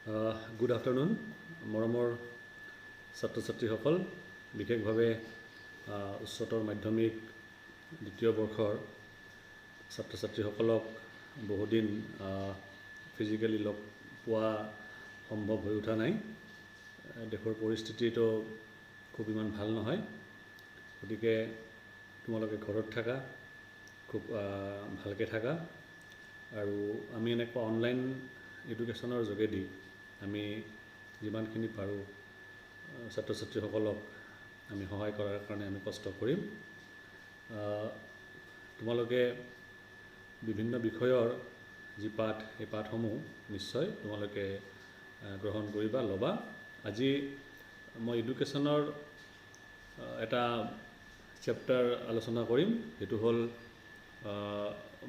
Good afternoon, মৰমৰ ছাত্ৰ ছাত্ৰীসকল বিশেষভাৱে উচ্চতৰ মাধ্যমিক দ্বিতীয় বৰ্ষৰ ছাত্ৰ ছাত্ৰীসকলক বহুদিন ফিজিক্যালি লগ পোৱা সম্ভৱ হৈ উঠা নাই দেশৰ পৰিস্থিতিটো খুব ইমান ভাল নহয় গতিকে তোমালোকে ঘৰত থাকা খুব ভালকৈ থাকা আৰু আমি এনেকুৱা অনলাইন এডুকেশ্যনৰ যোগেদি আমি যিমানখিনি পাৰোঁ ছাত্ৰ ছাত্ৰীসকলক আমি সহায় কৰাৰ কাৰণে আমি কষ্ট কৰিম তোমালোকে বিভিন্ন বিষয়ৰ যি পাঠ এই পাঠসমূহ নিশ্চয় তোমালোকে গ্ৰহণ কৰিবা ল'বা আজি মই এডুকেশ্যনৰ এটা চেপ্টাৰ আলোচনা কৰিম যেটো হ'ল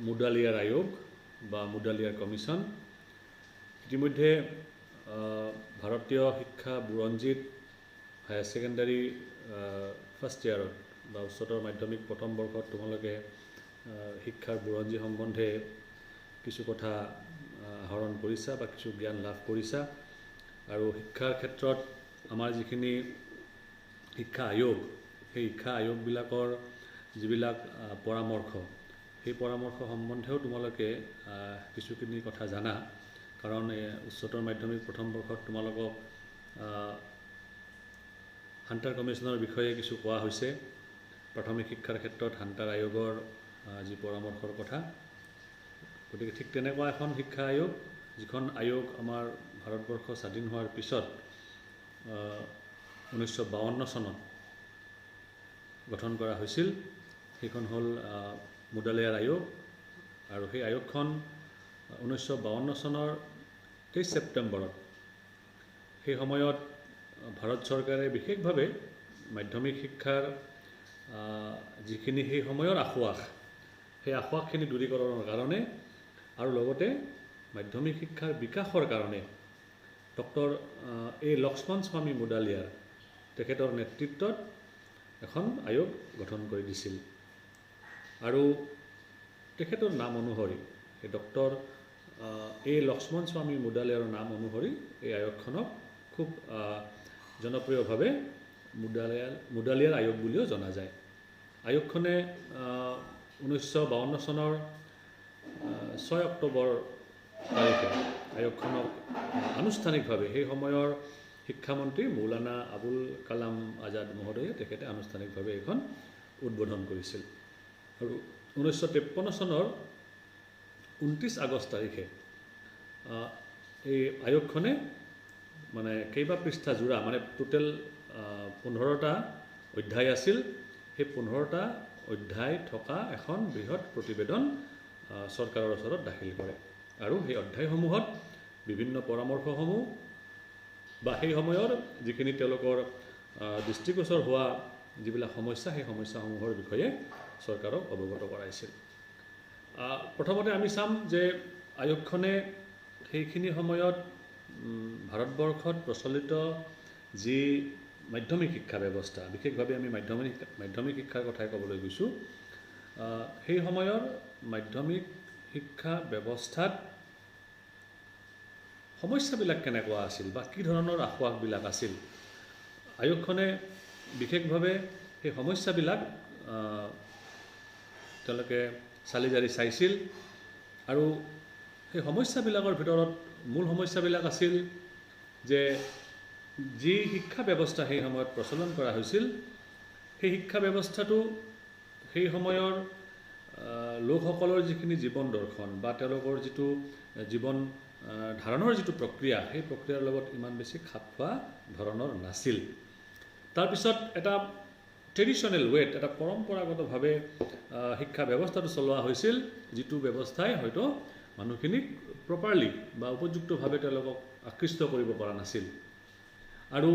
মুডালিয়াৰ আয়োগ বা মুডালিয়াৰ কমিশ্যন ইতিমধ্যে ভাৰতীয় শিক্ষা বুৰঞ্জীত হায়াৰ ছেকেণ্ডাৰী ফাৰ্ষ্ট ইয়াৰত বা উচ্চতৰ মাধ্যমিক প্ৰথম বৰ্ষত তোমালোকে শিক্ষাৰ বুৰঞ্জী সম্বন্ধে কিছু কথা আহৰণ কৰিছা বা কিছু জ্ঞান লাভ কৰিছা আৰু শিক্ষাৰ ক্ষেত্ৰত আমাৰ যিখিনি শিক্ষা আয়োগ সেই শিক্ষা আয়োগবিলাকৰ যিবিলাক পৰামৰ্শ সেই পৰামৰ্শ সম্বন্ধেও তোমালোকে কিছুখিনি কথা জানা কাৰণ উচ্চতৰ মাধ্যমিক প্ৰথম বৰ্ষত তোমালোকক হাণ্টাৰ কমিশ্যনৰ বিষয়ে কিছু কোৱা হৈছে প্ৰাথমিক শিক্ষাৰ ক্ষেত্ৰত হাণ্টাৰ আয়োগৰ যি পৰামৰ্শৰ কথা গতিকে ঠিক তেনেকুৱা এখন শিক্ষা আয়োগ যিখন আয়োগ আমাৰ ভাৰতবৰ্ষ স্বাধীন হোৱাৰ পিছত 1952 চনত গঠন কৰা হৈছিল সেইখন হ'ল মুডালিয়াৰ আয়োগ আৰু সেই আয়োগখন 1952 চনৰ 23 ছেপ্টেম্বৰত সেই সময়ত ভাৰত চৰকাৰে বিশেষভাৱে মাধ্যমিক শিক্ষাৰ যিখিনি সেই সময়ৰ আখুৱাস সেই আখুৱাসখিনি দূৰীকৰণৰ কাৰণে আৰু লগতে মাধ্যমিক শিক্ষাৰ বিকাশৰ কাৰণে ডক্টৰ এ লক্ষ্মণ স্বামী মুডালিয়াৰ তেখেতৰ নেতৃত্বত এখন আয়োগ গঠন কৰি দিছিল আৰু তেখেতৰ নাম অনুসৰি এই ডক্টৰ এই লক্ষ্মণ স্বামী মুডালিয়াৰৰ নাম অনুসৰি এই আয়োগখনক খুব জনপ্ৰিয়ভাৱে মুডালিয়াৰ আয়োগ বুলিও জনা যায় আয়োগখনে 1952 চনৰ 6 অক্টোবৰ তাৰিখে আয়োগখনক আনুষ্ঠানিকভাৱে সেই সময়ৰ শিক্ষামন্ত্ৰী মৌলানা আবুল কালাম আজাদ মহোদয়ে তেখেতে আনুষ্ঠানিকভাৱে এইখন উদ্বোধন কৰিছিল আৰু 1953 চনৰ 29 আগষ্ট তাৰিখে এই আয়োগখনে মানে কেইবা পৃষ্ঠা জোৰা মানে টোটেল 15টা অধ্যায় আছিল সেই 15টা অধ্যায় থকা এখন বৃহৎ প্ৰতিবেদন চৰকাৰৰ ওচৰত দাখিল কৰে আৰু সেই অধ্যায়সমূহত বিভিন্ন পৰামৰ্শসমূহ বা সেই সময়ৰ যিখিনি তেওঁলোকৰ দৃষ্টিগোচৰ হোৱা যিবিলাক সমস্যা সেই সমস্যাসমূহৰ বিষয়ে চৰকাৰক অৱগত কৰাইছিল প্ৰথমতে আমি চাম যে আয়োগখনে সেইখিনি সময়ত ভাৰতবৰ্ষত প্ৰচলিত যি মাধ্যমিক শিক্ষা ব্যৱস্থা বিশেষভাৱে আমি মাধ্যমিক শিক্ষাৰ কথাই ক'বলৈ গৈছোঁ সেই সময়ৰ মাধ্যমিক শিক্ষা ব্যৱস্থাত সমস্যাবিলাক কেনেকুৱা আছিল বা কি ধৰণৰ আখুৱাসবিলাক আছিল আয়োগখনে বিশেষভাৱে সেই সমস্যাবিলাক তেওঁলোকে চালি জাৰি চাইছিল আৰু সেই সমস্যাবিলাকৰ ভিতৰত মূল সমস্যাবিলাক আছিল যে যি শিক্ষা ব্যৱস্থা সেই সময়ত প্ৰচলন কৰা হৈছিল সেই শিক্ষা ব্যৱস্থাটো সেই সময়ৰ লোকসকলৰ যিখিনি জীৱন দৰ্শন বা তেওঁলোকৰ যিটো জীৱন ধাৰণৰ যিটো প্ৰক্ৰিয়া সেই প্ৰক্ৰিয়াৰ লগত ইমান বেছি খাপ খোৱা ধৰণৰ নাছিল তাৰপিছত এটা ট্ৰেডিশ্যনেল ৱেত এটা পৰম্পৰাগতভাৱে শিক্ষা ব্যৱস্থাটো চলোৱা হৈছিল যিটো ব্যৱস্থাই হয়তো মানুহখিনিক প্ৰপাৰলি বা উপযুক্তভাৱে তেওঁলোকক আকৃষ্ট কৰিব পৰা নাছিল আৰু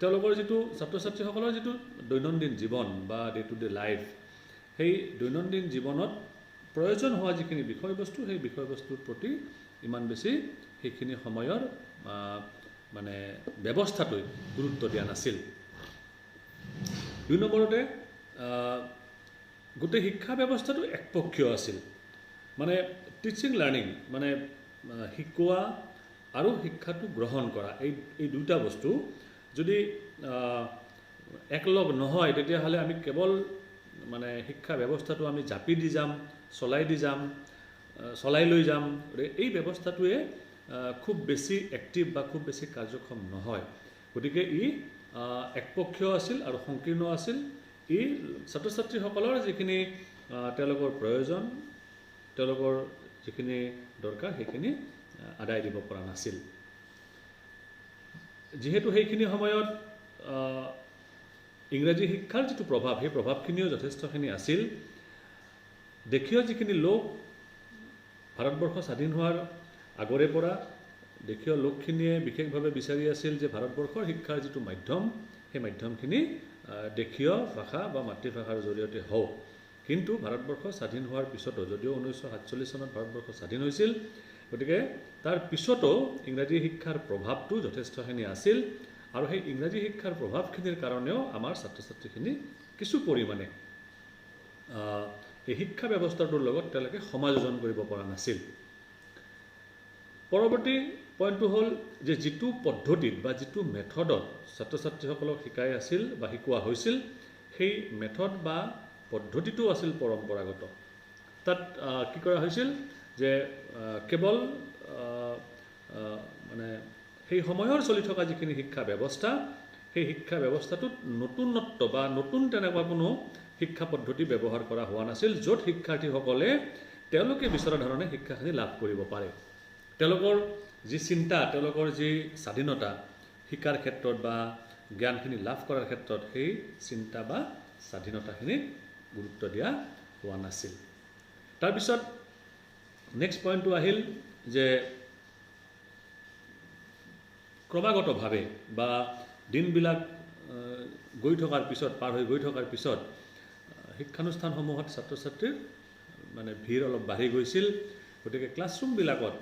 তেওঁলোকৰ যিটো ছাত্ৰ ছাত্ৰীসকলৰ যিটো দৈনন্দিন জীৱন বা ডে টু ডে লাইফ সেই দৈনন্দিন জীৱনত প্ৰয়োজন হোৱা যিখিনি বিষয়বস্তু সেই বিষয়বস্তুৰ প্ৰতি ইমান বেছি সেইখিনি সময়ৰ মানে ব্যৱস্থাটোই গুৰুত্ব দিয়া নাছিল দুই নম্বৰতে গোটেই শিক্ষা ব্যৱস্থাটো একপক্ষীয় আছিল মানে টিচিং লাৰ্নিং মানে শিকোৱা আৰু শিক্ষাটো গ্ৰহণ কৰা, এই দুটা বস্তু যদি একলগ নহয় তেতিয়াহ'লে আমি কেৱল মানে শিক্ষা ব্যৱস্থাটো আমি জাপি দি যাম, চলাই লৈ যাম। এই ব্যৱস্থাটোৱে খুব বেছি এক্টিভ বা খুব বেছি কাৰ্যক্ষম নহয়। গতিকে ই একপক্ষীয় আছিল আৰু সংকীৰ্ণ আছিল। ই ছাত্ৰ ছাত্ৰীসকলৰ যিখিনি তেওঁলোকৰ প্ৰয়োজন, তেওঁলোকৰ যিখিনি দৰকাৰ সেইখিনি আদায় দিব পৰা নাছিল। যিহেতু সেইখিনি সময়ত ইংৰাজী শিক্ষাৰ যিটো প্ৰভাৱ, সেই প্ৰভাৱখিনিও যথেষ্টখিনি আছিল। দেশীয় যিখিনি লোক ভাৰতবৰ্ষ স্বাধীন হোৱাৰ আগৰে পৰা দেশীয় লোকখিনিয়ে বিশেষভাৱে বিচাৰি আছিল যে ভাৰতবৰ্ষৰ শিক্ষাৰ যিটো মাধ্যম, সেই মাধ্যমখিনি দেশীয় ভাষা বা মাতৃভাষাৰ জৰিয়তে হওক। কিন্তু ভাৰতবৰ্ষ স্বাধীন হোৱাৰ পিছতো, যদিও 1947 চনত ভাৰতবৰ্ষ স্বাধীন হৈছিল, গতিকে তাৰ পিছতো ইংৰাজী শিক্ষাৰ প্ৰভাৱটো যথেষ্টখিনি আছিল। আৰু সেই ইংৰাজী শিক্ষাৰ প্ৰভাৱখিনিৰ কাৰণেও আমাৰ ছাত্ৰ ছাত্ৰীখিনি কিছু পৰিমাণে এই শিক্ষা ব্যৱস্থাটোৰ লগত তেওঁলোকে সমাযোজন কৰিব পৰা নাছিল। পৰৱৰ্তী পইণ্টটো হ'ল যে যিটো পদ্ধতিত বা যিটো মেথডত ছাত্ৰ ছাত্ৰীসকলক শিকাই আছিল বা শিকোৱা হৈছিল, সেই মেথড বা পদ্ধতিটো আছিল পৰম্পৰাগত। তাত কি কৰা হৈছিল যে কেৱল মানে সেই সময়ৰ চলি থকা যিখিনি শিক্ষা ব্যৱস্থা, সেই শিক্ষা ব্যৱস্থাটোত নতুনত্ব বা নতুন তেনেকুৱা কোনো শিক্ষা পদ্ধতি ব্যৱহাৰ কৰা হোৱা নাছিল, য'ত শিক্ষাৰ্থীসকলে তেওঁলোকে বিচৰা ধৰণে শিক্ষাখিনি লাভ কৰিব পাৰে। তেওঁলোকৰ যি চিন্তা, তেওঁলোকৰ যি স্বাধীনতা শিকাৰ ক্ষেত্ৰত বা জ্ঞানখিনি লাভ কৰাৰ ক্ষেত্ৰত, সেই চিন্তা বা স্বাধীনতাখিনিক গুৰুত্ব দিয়া হোৱা নাছিল। তাৰপিছত নেক্সট পইণ্টটো আহিল যে ক্ৰমাগতভাৱে বা দিনবিলাক গৈ থকাৰ পিছত, পাৰ হৈ গৈ থকাৰ পিছত শিক্ষানুষ্ঠানসমূহত ছাত্ৰ ছাত্ৰীৰ মানে ভিৰ অলপ বাঢ়ি গৈছিল। গতিকে ক্লাছৰুমবিলাকত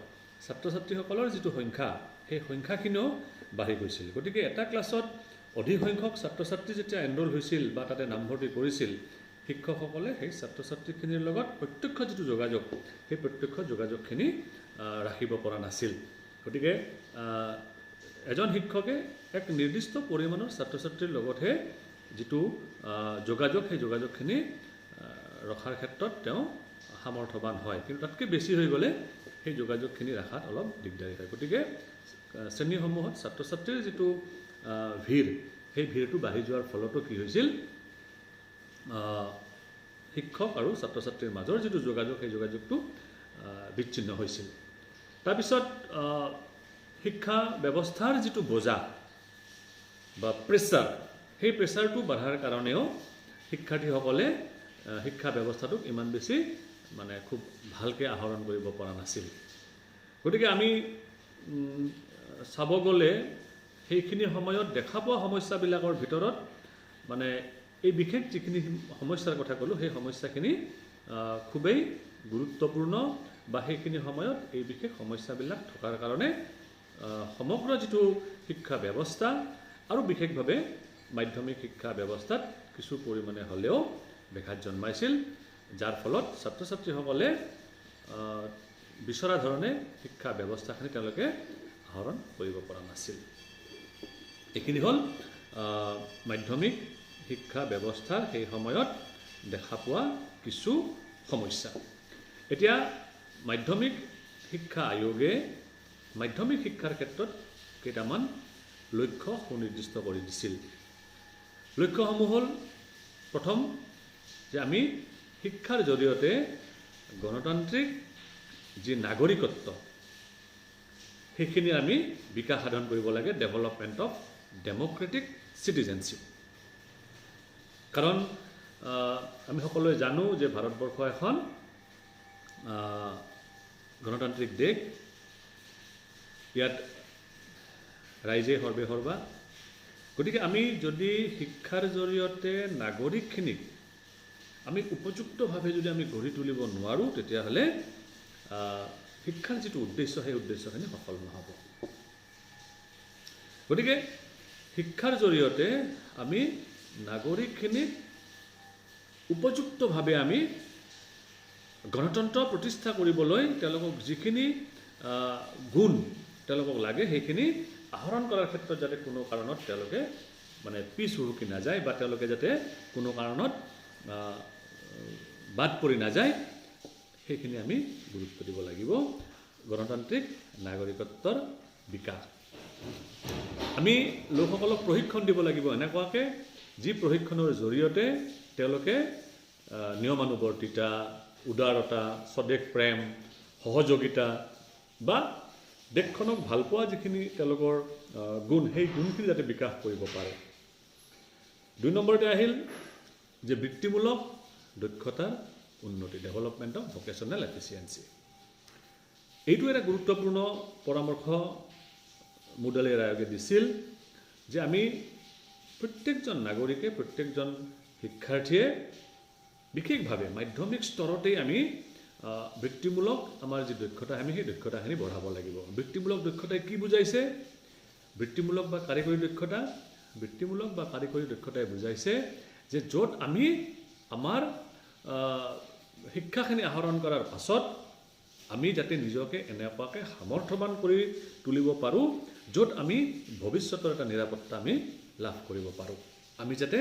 ছাত্ৰ ছাত্ৰীসকলৰ যিটো সংখ্যা, সেই সংখ্যাখিনিও বাঢ়ি গৈছিল। গতিকে এটা ক্লাছত অধিক সংখ্যক ছাত্ৰ ছাত্ৰী যেতিয়া এনৰোল হৈছিল বা তাতে নামভৰ্তি কৰিছিল, শিক্ষকসকলে সেই ছাত্ৰ ছাত্ৰীখিনিৰ লগত প্ৰত্যক্ষ যিটো যোগাযোগ, সেই প্ৰত্যক্ষ যোগাযোগখিনি ৰাখিব পৰা নাছিল। গতিকে এজন শিক্ষকে এক নিৰ্দিষ্ট পৰিমাণৰ ছাত্ৰ ছাত্ৰীৰ লগতহে যিটো যোগাযোগ, সেই যোগাযোগখিনি ৰখাৰ ক্ষেত্ৰত তেওঁ সামৰ্থ্যৱান হয়। কিন্তু তাতকৈ বেছি হৈ গ'লে সেই যোগাযোগখিনি ৰখাত অলপ দিগদাৰী হয়। গতিকে শ্ৰেণীসমূহত ছাত্ৰ ছাত্ৰীৰ যিটো ভিৰ, সেই ভিৰটো বাঢ়ি যোৱাৰ ফলতো কি হৈছিল, শিক্ষক আৰু ছাত্ৰ ছাত্ৰীৰ মাজৰ যিটো যোগাযোগ, সেই যোগাযোগটো বিচ্ছিন্ন হৈছিল। তাৰপিছত শিক্ষা ব্যৱস্থাৰ যিটো বোজা বা প্ৰেছাৰ, সেই প্ৰেছাৰটো বাঢ়াৰ কাৰণেও শিক্ষাৰ্থীসকলে শিক্ষা ব্যৱস্থাটোক ইমান বেছি মানে খুব ভালকৈ আহৰণ কৰিব পৰা নাছিল। গতিকে আমি চাব গ'লে সেইখিনি সময়ত দেখা পোৱা সমস্যাবিলাকৰ ভিতৰত মানে এই বিশেষ যিখিনি সমস্যাৰ কথা ক'লোঁ, সেই সমস্যাখিনি খুবেই গুৰুত্বপূৰ্ণ বা সেইখিনি সময়ত এই বিশেষ সমস্যাবিলাক থকাৰ কাৰণে সমগ্ৰ যিটো শিক্ষা ব্যৱস্থা আৰু বিশেষভাৱে মাধ্যমিক শিক্ষা ব্যৱস্থাত কিছু পৰিমাণে হ'লেও ব্যাঘাত জন্মাইছিল, যাৰ ফলত ছাত্ৰ ছাত্ৰীসকলে বিচৰা ধৰণে শিক্ষা ব্যৱস্থাখিনি তেওঁলোকে আহৰণ কৰিব পৰা নাছিল। এইখিনি হ'ল মাধ্যমিক শিক্ষা ব্যৱস্থাৰ সেই সময়ত দেখা পোৱা কিছু সমস্যা। এতিয়া মাধ্যমিক শিক্ষা আয়োগে মাধ্যমিক শিক্ষাৰ ক্ষেত্ৰত কেইটামান লক্ষ্য সুনিৰ্দিষ্ট কৰি দিছিল। লক্ষ্যসমূহ হ'ল, প্ৰথম যে আমি শিক্ষাৰ জৰিয়তে গণতান্ত্ৰিক যি নাগৰিকত্ব, সেইখিনি আমি বিকাশ সাধন কৰিব লাগে, ডেভেলপমেণ্ট অফ ডেম'ক্ৰেটিক চিটিজেনশ্বিপ। কাৰণ আমি সকলোৱে জানো যে ভাৰতবৰ্ষ এখন গণতান্ত্ৰিক দেশ। ইয়াত ৰাইজে সৰ্বে সৰ্বা। গতিকে আমি যদি শিক্ষাৰ জৰিয়তে নাগৰিকখিনিক আমি উপযুক্তভাৱে যদি আমি গঢ়ি তুলিব নোৱাৰোঁ, তেতিয়াহ'লে শিক্ষাৰ যিটো উদ্দেশ্য, সেই উদ্দেশ্যখিনি সফল নহ'ব। গতিকে শিক্ষাৰ জৰিয়তে আমি নাগৰিকখিনিক উপযুক্তভাৱে আমি গণতন্ত্ৰ প্ৰতিষ্ঠা কৰিবলৈ তেওঁলোকক যিখিনি গুণ তেওঁলোকক লাগে সেইখিনি আহৰণ কৰাৰ ক্ষেত্ৰত যাতে কোনো কাৰণত তেওঁলোকে মানে পিছ হুৰুকি নাযায় বা তেওঁলোকে যাতে কোনো কাৰণত বাদ পৰি নাযায় সেইখিনি আমি গুৰুত্ব দিব লাগিব গণতান্ত্ৰিক নাগৰিকত্বৰ বিকাশ আমি লোকসকলক প্ৰশিক্ষণ দিব লাগিব এনেকুৱাকৈ যি প্ৰশিক্ষণৰ জৰিয়তে তেওঁলোকে নিয়মানুৱৰ্তিতা উদাৰতা স্বদেশ প্ৰেম সহযোগিতা বা দেশখনক ভাল পোৱা যিখিনি তেওঁলোকৰ গুণ সেই গুণখিনি যাতে বিকাশ কৰিব পাৰে 2 নম্বৰতে আহিল যে বৃত্তিমূলক দক্ষতাৰ উন্নতি ডেভেলপমেণ্ট অফ ভোকেশ্যনেল এফিচিয়েঞ্চি এইটো এটা গুৰুত্বপূৰ্ণ পৰামৰ্শ মুডালিয়াৰ আয়োগে দিছিল যে আমি প্ৰত্যেকজন নাগৰিকে প্ৰত্যেকজন শিক্ষাৰ্থীয়ে বিশেষভাৱে মাধ্যমিক স্তৰতেই আমি বৃত্তিমূলক আমাৰ যি দক্ষতা আমি সেই দক্ষতাখিনি বঢ়াব লাগিব বৃত্তিমূলক দক্ষতাই কি বুজাইছে বৃত্তিমূলক বা কাৰিকৰী দক্ষতাই বুজাইছে যে য'ত আমি আমাৰ শিক্ষাখিনি আহৰণ কৰাৰ পাছত আমি যাতে নিজকে এনেকুৱাকৈ সামৰ্থ্যৱান কৰি তুলিব পাৰোঁ য'ত আমি ভৱিষ্যতৰ এটা নিৰাপত্তা আমি লাভ কৰিব পাৰোঁ আমি যাতে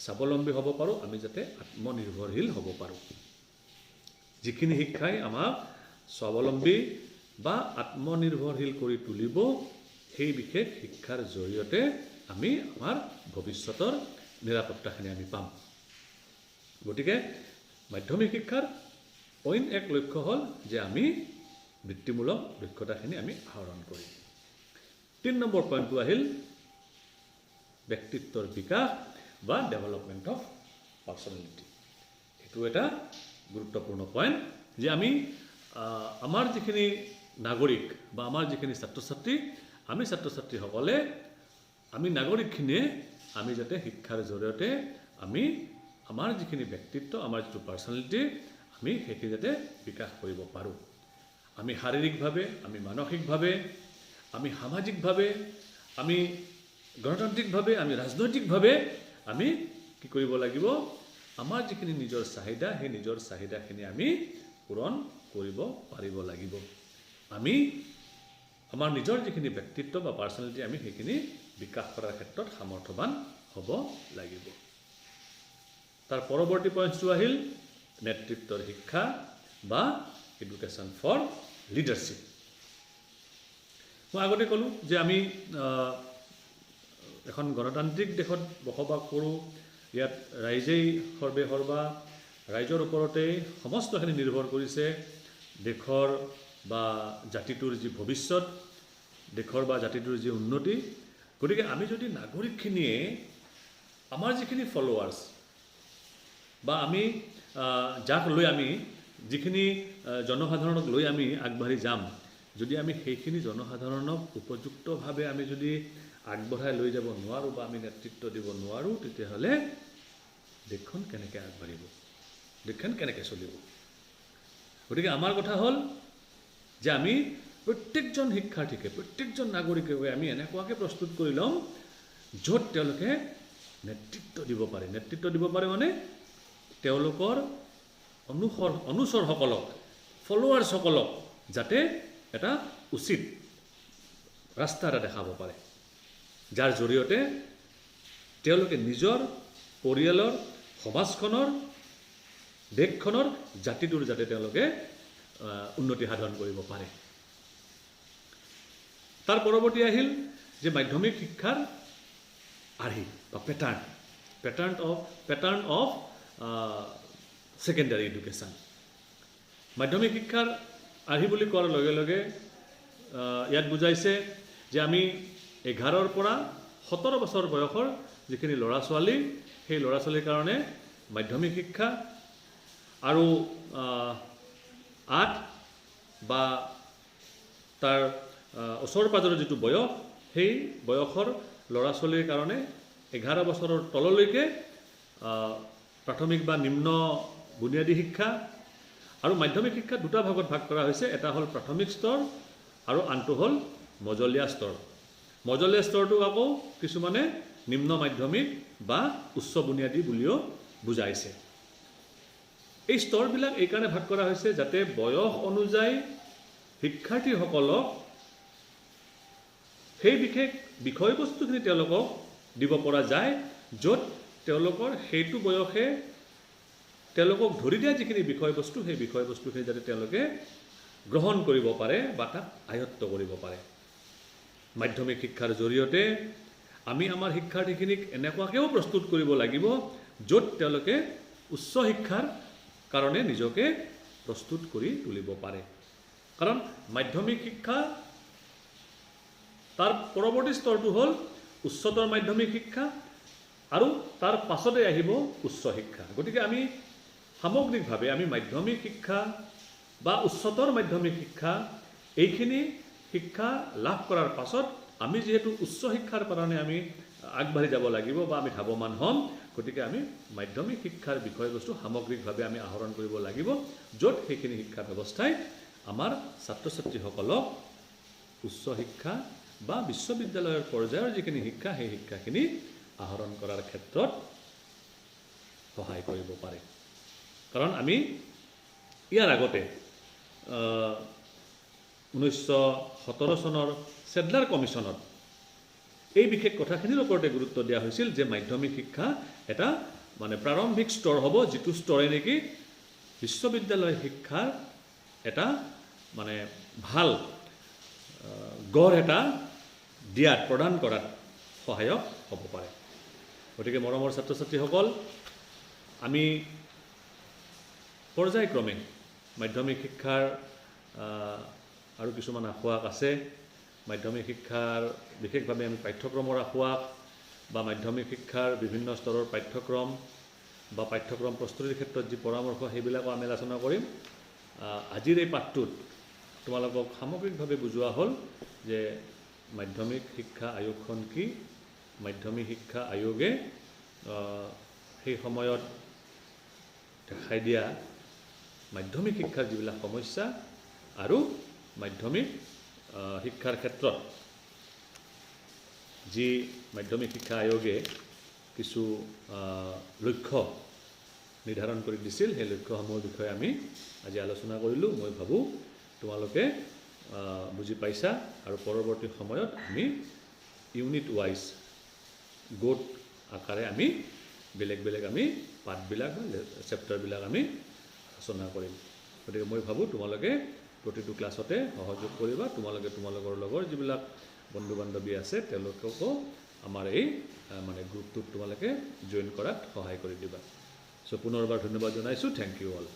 স্বাৱলম্বী হ'ব পাৰোঁ আমি যাতে আত্মনিৰ্ভৰশীল হ'ব পাৰোঁ যিখিনি শিক্ষাই আমাক স্বাৱলম্বী বা আত্মনিৰ্ভৰশীল কৰি তুলিব সেই বিশেষ শিক্ষাৰ জৰিয়তে আমি আমাৰ ভৱিষ্যতৰ নিৰাপত্তাখিনি আমি পাম গতিকে মাধ্যমিক শিক্ষাৰ অইন এক লক্ষ্য হ'ল যে আমি বৃত্তিমূলক দক্ষতাখিনি আমি আহৰণ কৰিম 3 নম্বৰ পইণ্টটো আহিল ব্যক্তিত্বৰ বিকাশ বা ডেভেলপমেণ্ট অফ পাৰ্চনেলিটি এইটো এটা গুৰুত্বপূৰ্ণ পইণ্ট যে আমি আমাৰ যিখিনি নাগৰিক বা আমাৰ যিখিনি ছাত্ৰ ছাত্ৰীসকলে আমি নাগৰিকখিনিয়ে আমি যাতে শিক্ষাৰ জৰিয়তে আমি আমাৰ যিখিনি ব্যক্তিত্ব আমাৰ যিটো পাৰ্চনেলিটি আমি সেইখিনি যাতে বিকাশ কৰিব পাৰোঁ আমি শাৰীৰিকভাৱে আমি মানসিকভাৱে আমি সামাজিকভাৱে আমি গণতান্ত্ৰিকভাৱে আমি ৰাজনৈতিকভাৱে আমি কি কৰিব লাগিব আমাৰ যিখিনি নিজৰ চাহিদা সেই নিজৰ চাহিদাখিনি আমি পূৰণ কৰিব পাৰিব লাগিব আমি আমাৰ নিজৰ যিখিনি ব্যক্তিত্ব বা পাৰ্চনেলিটি আমি সেইখিনি বিকাশ কৰাৰ ক্ষেত্ৰত সামৰ্থ্যৱান হ'ব লাগিব তাৰ পৰৱৰ্তী পইণ্টটো আহিল নেতৃত্বৰ শিক্ষা বা এডুকেশ্যন ফৰ লিডাৰশ্বিপ মই আগতে ক'লোঁ যে আমি এখন গণতান্ত্ৰিক দেশত বসবাস কৰোঁ ইয়াত ৰাইজেই সৰ্বেসৰ্বা ৰাইজৰ ওপৰতেই সমস্তখিনি নিৰ্ভৰ কৰিছে দেশৰ বা জাতিটোৰ যি ভৱিষ্যত দেশৰ বা জাতিটোৰ যি উন্নতি গতিকে আমি যদি নাগৰিকখিনিয়ে আমাৰ যিখিনি ফলোৱাৰ্ছ বা আমি যাক লৈ আমি যিখিনি জনসাধাৰণক লৈ আমি আগবাঢ়ি যাম যদি আমি সেইখিনি জনসাধাৰণক উপযুক্তভাৱে আমি যদি আগবঢ়াই লৈ যাব নোৱাৰোঁ বা আমি নেতৃত্ব দিব নোৱাৰোঁ তেতিয়াহ'লে দেশখন কেনেকৈ আগবাঢ়িব দেশখন কেনেকৈ চলিব গতিকে আমাৰ কথা হ'ল যে আমি প্ৰত্যেকজন শিক্ষাৰ্থীকে প্ৰত্যেকজন নাগৰিকে আমি এনেকুৱাকৈ প্ৰস্তুত কৰি ল'ম য'ত তেওঁলোকে নেতৃত্ব দিব পাৰে মানে তেওঁলোকৰ অনুচৰসকলক ফলোৱাৰ্ছসকলক যাতে এটা উচিত ৰাস্তা এটা দেখাব পাৰে যাৰ জৰিয়তে তেওঁলোকে নিজৰ পৰিয়ালৰ সমাজখনৰ দেশখনৰ জাতিটোৰ যাতে তেওঁলোকে উন্নতি সাধন কৰিব পাৰে তাৰ পৰৱৰ্তী আহিল যে মাধ্যমিক শিক্ষাৰ আৰ্হি বা পেটাৰ্ণ অফ সেকেন্ডাৰী এডুকেশ্যন মাধ্যমিক শিক্ষাৰ আৰ্হি বুলি কোৱাৰ লগে লগে ইয়াত বুজাইছে যে আমি 11 পৰা 17 বছৰ বয়সৰ যিখিনি ল'ৰা ছোৱালী সেই ল'ৰা ছোৱালীৰ কাৰণে মাধ্যমিক শিক্ষা আৰু 8 বা তাৰ ওচৰ পাজৰৰ যিটো বয়স সেই বয়সৰ ল'ৰা ছোৱালীৰ কাৰণে 11 বছৰৰ তললৈকে প্ৰাথমিক বা নিম্ন বুনিয়াদী শিক্ষা আৰু মাধ্যমিক শিক্ষা দুটা ভাগত ভাগ কৰা হৈছে এটা হ'ল প্ৰাথমিক স্তৰ আৰু আনটো হ'ল মজলীয়া স্তৰ মজলীয়া স্তৰটোক আকৌ কিছুমানে নিম্ন মাধ্যমিক বা উচ্চ বুনিয়াদী বুলিও বুজাইছে এই স্তৰবিলাক এই কাৰণে ভাগ কৰা হৈছে যাতে বয়স অনুযায়ী শিক্ষাৰ্থীসকলক সেই বিশেষ বিষয়বস্তুখিনি তেওঁলোকক দিব পৰা যায় য'ত তেওঁলোকৰ সেইটো বয়সে তেওঁলোকক ধৰি দিয়া যিখিনি বিষয়বস্তু সেই বিষয়বস্তুখিনি যাতে তেওঁলোকে গ্ৰহণ কৰিব পাৰে বা তাক আয়ত্ত কৰিব পাৰে। মাধ্যমিক শিক্ষাৰ জৰিয়তে আমি আমাৰ শিক্ষাৰ্থীখিনিক এনেকুৱাকৈও প্ৰস্তুত কৰিব লাগিব য'ত তেওঁলোকে উচ্চ শিক্ষাৰ কাৰণে নিজকে প্ৰস্তুত কৰি তুলিব পাৰে। কাৰণ মাধ্যমিক শিক্ষা তাৰ পৰৱৰ্তী স্তৰটো হ'ল উচ্চতৰ মাধ্যমিক শিক্ষা আৰু তাৰ পাছতে আহিব উচ্চ শিক্ষা। গতিকে আমি সামগ্ৰিকভাৱে আমি মাধ্যমিক শিক্ষা বা উচ্চতৰ মাধ্যমিক শিক্ষা এইখিনি শিক্ষা লাভ কৰাৰ পাছত আমি যিহেতু উচ্চ শিক্ষাৰ কাৰণে আমি আগবাঢ়ি যাব লাগিব বা আমি ধাৱমান হ'ম, গতিকে আমি মাধ্যমিক শিক্ষাৰ বিষয়বস্তু সামগ্ৰিকভাৱে আমি আহৰণ কৰিব লাগিব য'ত সেইখিনি শিক্ষা ব্যৱস্থাই আমাৰ ছাত্ৰ ছাত্ৰীসকলক উচ্চ শিক্ষা বা বিশ্ববিদ্যালয়ৰ পৰ্যায়ৰ যিখিনি শিক্ষা সেই শিক্ষাখিনি আহৰণ কৰাৰ ক্ষেত্ৰত সহায় কৰিব পাৰে। কাৰণ আমি ইয়াৰ আগতে 1917 চনৰ চেডলাৰ কমিশ্যনত এই বিশেষ কথাখিনিৰ ওপৰতে গুৰুত্ব দিয়া হৈছিল যে মাধ্যমিক শিক্ষা এটা মানে প্ৰাৰম্ভিক স্তৰ হ'ব যিটো স্তৰে নেকি বিশ্ববিদ্যালয় শিক্ষাৰ এটা মানে ভাল গড় এটা দিয়াত প্ৰদান কৰাত সহায়ক হ'ব পাৰে। গতিকে মৰমৰ ছাত্ৰ ছাত্ৰীসকল, আমি পৰ্যায়ক্ৰমে মাধ্যমিক শিক্ষাৰ আৰু কিছুমান আসোঁৱাহ আছে। মাধ্যমিক শিক্ষাৰ বিশেষভাৱে আমি পাঠ্যক্ৰমৰ আসোঁৱাহ বা মাধ্যমিক শিক্ষাৰ বিভিন্ন স্তৰৰ পাঠ্যক্ৰম বা পাঠ্যক্ৰম প্ৰস্তুতিৰ ক্ষেত্ৰত যি পৰামৰ্শ সেইবিলাকো আমি আলোচনা কৰিম। আজিৰ এই পাঠটোত তোমালোকক সামগ্ৰিকভাৱে বুজোৱা হ'ল যে মাধ্যমিক শিক্ষা আয়োগখন কি, মাধ্যমিক শিক্ষা আয়োগে সেই সময়ত দেখাই দিয়া মাধ্যমিক শিক্ষাৰ যিবিলাক সমস্যা আৰু মাধ্যমিক শিক্ষাৰ ক্ষেত্ৰত যি মাধ্যমিক শিক্ষা আয়োগে কিছু লক্ষ্য নিৰ্ধাৰণ কৰি দিছিল, সেই লক্ষ্যসমূহৰ বিষয়ে আমি আজি আলোচনা কৰিলোঁ। মই ভাবোঁ তোমালোকে বুজি পাইছা আৰু পৰৱৰ্তী সময়ত আমি ইউনিট ৱাইজ গোট আকাৰে আমি বেলেগ বেলেগ আমি পাঠবিলাক বা চেপ্টাৰবিলাক আমি আলোচনা কৰিম। গতিকে মই ভাবোঁ তোমালোকে প্ৰতিটো ক্লাছতে সহযোগ কৰিবা। তোমালোকে তোমালোকৰ লগৰ যিবিলাক বন্ধু বান্ধৱী আছে তেওঁলোককো আমাৰ এই মানে গ্ৰুপটোত তোমালোকে জইন কৰাত সহায় কৰি দিবা। চ' পুনৰবাৰ ধন্যবাদ জনাইছোঁ। Thank you all.